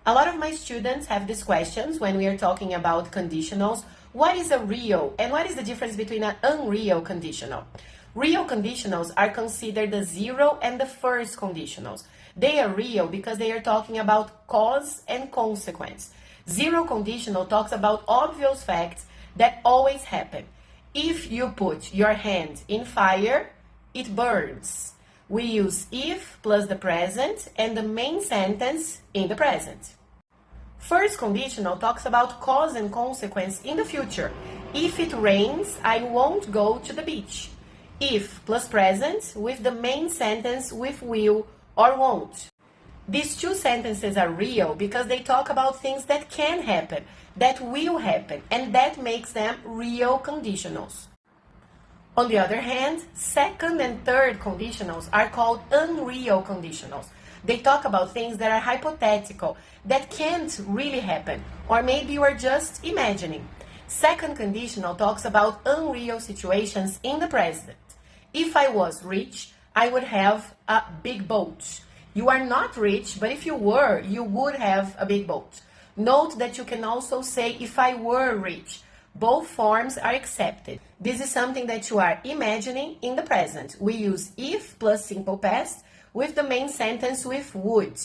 A lot of my students have these questions when we are talking about conditionals. What is a real and what is the difference between an unreal conditional? Real conditionals are considered the zero and the first conditionals. They are real because they are talking about cause and consequence. Zero conditional talks about obvious facts that always happen. If you put your hand in fire, it burns. We use if plus the present and the main sentence in the present. First conditional talks about cause and consequence in the future. If it rains, I won't go to the beach. If plus present with the main sentence with will or won't. These two sentences are real because they talk about things that can happen, that will happen, and that makes them real conditionals. On the other hand, second and third conditionals are called unreal conditionals. They talk about things that are hypothetical, that can't really happen, or maybe you are just imagining. Second conditional talks about unreal situations in the present. If I was rich, I would have a big boat. You are not rich, but if you were, you would have a big boat. Note that you can also say, if I were rich. Both forms are accepted. This is something that you are imagining in the present. We use if plus simple past with the main sentence with would.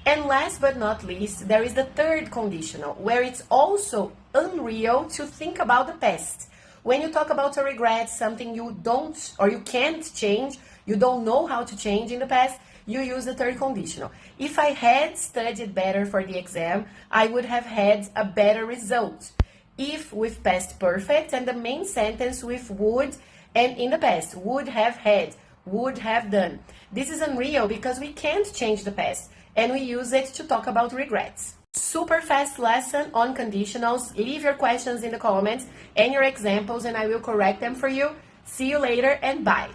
And last but not least, there is the third conditional, where it's also unreal to think about the past. When you talk about a regret, something you don't or you can't change, you don't know how to change in the past, you use the third conditional. If I had studied better for the exam, I would have had a better result. If with past perfect and the main sentence with would and in the past, would have had, would have done. This is unreal because we can't change the past and we use it to talk about regrets. Super fast lesson on conditionals. Leave your questions in the comments and your examples and I will correct them for you. See you later and bye.